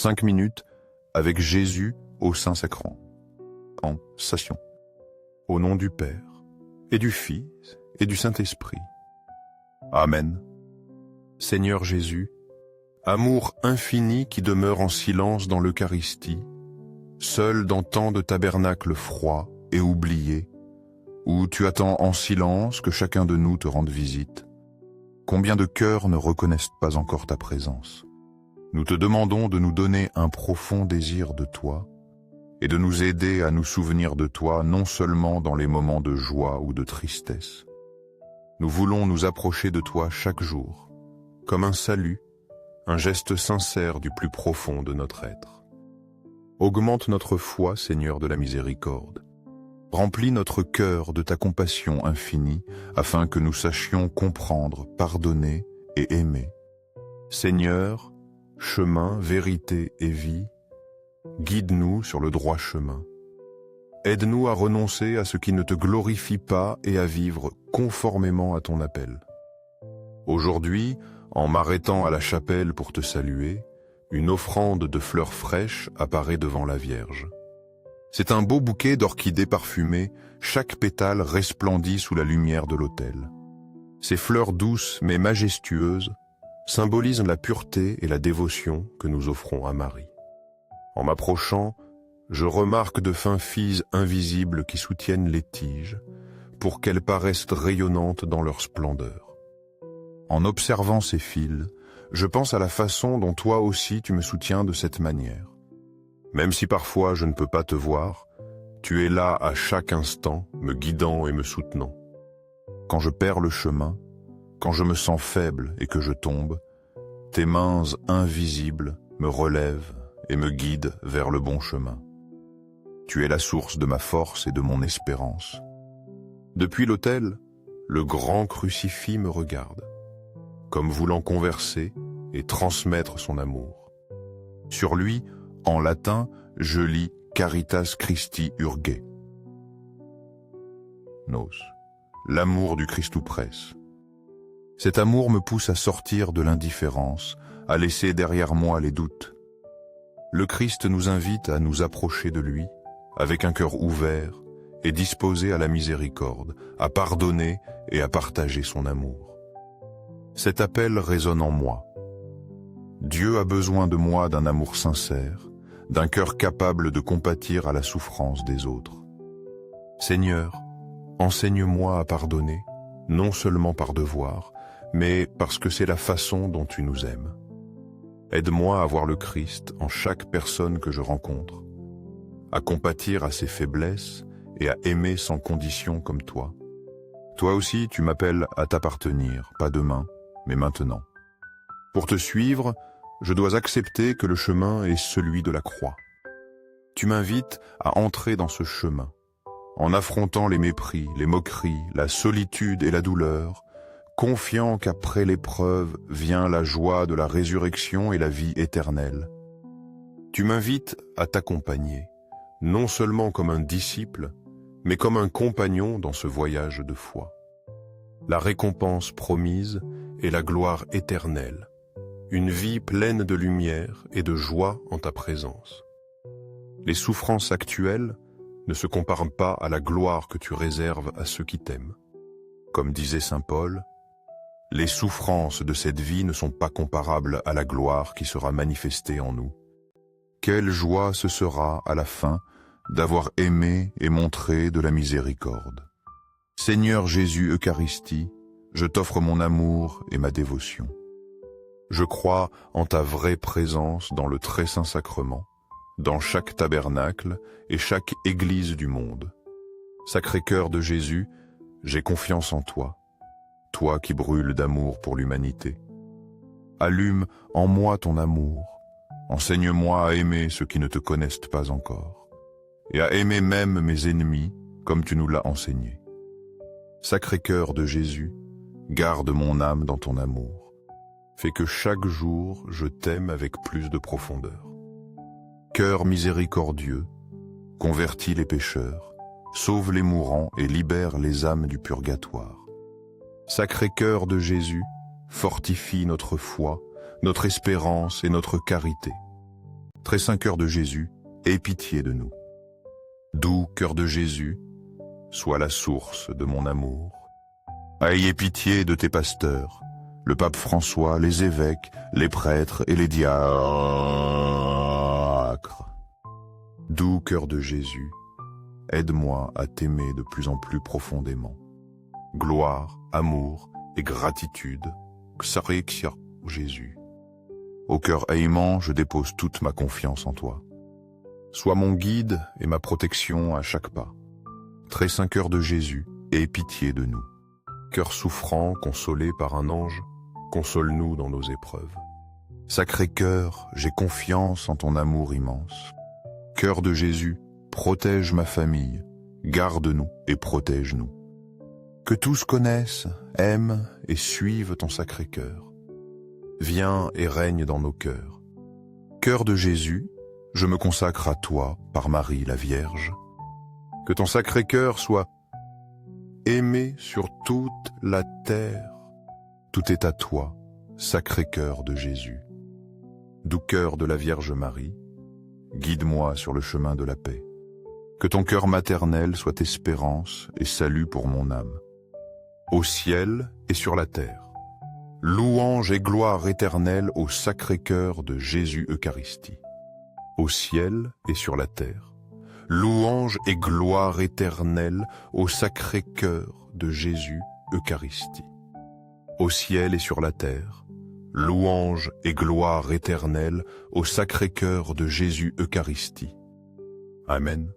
5 minutes avec Jésus au Saint-Sacrement. En station. Au nom du Père, et du Fils, et du Saint-Esprit. Amen. Seigneur Jésus, amour infini qui demeure en silence dans l'Eucharistie, seul dans tant de tabernacles froids et oubliés, où tu attends en silence que chacun de nous te rende visite. Combien de cœurs ne reconnaissent pas encore ta présence? Nous te demandons de nous donner un profond désir de toi et de nous aider à nous souvenir de toi non seulement dans les moments de joie ou de tristesse. Nous voulons nous approcher de toi chaque jour, comme un salut, un geste sincère du plus profond de notre être. Augmente notre foi, Seigneur de la miséricorde. Remplis notre cœur de ta compassion infinie, afin que nous sachions comprendre, pardonner et aimer. Seigneur, chemin, vérité et vie, guide-nous sur le droit chemin. Aide-nous à renoncer à ce qui ne te glorifie pas et à vivre conformément à ton appel. Aujourd'hui, en m'arrêtant à la chapelle pour te saluer, une offrande de fleurs fraîches apparaît devant la Vierge. C'est un beau bouquet d'orchidées parfumées, chaque pétale resplendit sous la lumière de l'autel. Ces fleurs douces mais majestueuses symbolisent la pureté et la dévotion que nous offrons à Marie. En m'approchant, je remarque de fins fils invisibles qui soutiennent les tiges, pour qu'elles paraissent rayonnantes dans leur splendeur. En observant ces fils, je pense à la façon dont toi aussi tu me soutiens de cette manière. Même si parfois je ne peux pas te voir, tu es là à chaque instant, me guidant et me soutenant. Quand je perds le chemin, quand je me sens faible et que je tombe, tes mains invisibles me relèvent et me guident vers le bon chemin. Tu es la source de ma force et de mon espérance. Depuis l'autel, le grand crucifix me regarde, comme voulant converser et transmettre son amour. Sur lui, en latin, je lis Caritas Christi Urge. Nos, l'amour du Christ presse. Cet amour me pousse à sortir de l'indifférence, à laisser derrière moi les doutes. Le Christ nous invite à nous approcher de lui, avec un cœur ouvert et disposé à la miséricorde, à pardonner et à partager son amour. Cet appel résonne en moi. Dieu a besoin de moi d'un amour sincère, d'un cœur capable de compatir à la souffrance des autres. Seigneur, enseigne-moi à pardonner, non seulement par devoir, mais parce que c'est la façon dont tu nous aimes. Aide-moi à voir le Christ en chaque personne que je rencontre, à compatir à ses faiblesses et à aimer sans condition comme toi. Toi aussi, tu m'appelles à t'appartenir, pas demain, mais maintenant. Pour te suivre, je dois accepter que le chemin est celui de la croix. Tu m'invites à entrer dans ce chemin, en affrontant les mépris, les moqueries, la solitude et la douleur, confiant qu'après l'épreuve vient la joie de la résurrection et la vie éternelle. Tu m'invites à t'accompagner, non seulement comme un disciple, mais comme un compagnon dans ce voyage de foi. La récompense promise est la gloire éternelle, une vie pleine de lumière et de joie en ta présence. Les souffrances actuelles ne se comparent pas à la gloire que tu réserves à ceux qui t'aiment. Comme disait saint Paul, les souffrances de cette vie ne sont pas comparables à la gloire qui sera manifestée en nous. Quelle joie ce sera à la fin d'avoir aimé et montré de la miséricorde. Seigneur Jésus Eucharistie, je t'offre mon amour et ma dévotion. Je crois en ta vraie présence dans le très saint sacrement, dans chaque tabernacle et chaque église du monde. Sacré-Cœur de Jésus, j'ai confiance en toi, toi qui brûles d'amour pour l'humanité. Allume en moi ton amour, enseigne-moi à aimer ceux qui ne te connaissent pas encore, et à aimer même mes ennemis comme tu nous l'as enseigné. Sacré-Cœur de Jésus, garde mon âme dans ton amour. Fais que chaque jour je t'aime avec plus de profondeur. Cœur miséricordieux, convertis les pécheurs, sauve les mourants et libère les âmes du purgatoire. Sacré-Cœur de Jésus, fortifie notre foi, notre espérance et notre carité. Très saint cœur de Jésus, aie pitié de nous. Doux cœur de Jésus, sois la source de mon amour. Ayez pitié de tes pasteurs, le pape François, les évêques, les prêtres et les diacres. Doux cœur de Jésus, aide-moi à t'aimer de plus en plus profondément. Gloire, amour et gratitude, Xarexia, Jésus. Au cœur aimant, je dépose toute ma confiance en toi. Sois mon guide et ma protection à chaque pas. Très saint cœur de Jésus, aie pitié de nous. Cœur souffrant, consolé par un ange, console-nous dans nos épreuves. Sacré cœur, j'ai confiance en ton amour immense. Cœur de Jésus, protège ma famille, garde-nous et protège-nous. Que tous connaissent, aiment et suivent ton sacré cœur. Viens et règne dans nos cœurs. Cœur de Jésus, je me consacre à toi par Marie la Vierge. Que ton sacré cœur soit aimé sur toute la terre. Tout est à toi, sacré cœur de Jésus. Doux cœur de la Vierge Marie, guide-moi sur le chemin de la paix. Que ton cœur maternel soit espérance et salut pour mon âme. Au ciel et sur la terre. Louange et gloire éternelle au sacré cœur de Jésus Eucharistie. Au ciel et sur la terre. Louange et gloire éternelle au sacré cœur de Jésus Eucharistie. Au ciel et sur la terre. Louange et gloire éternelle au sacré cœur de Jésus Eucharistie. Amen.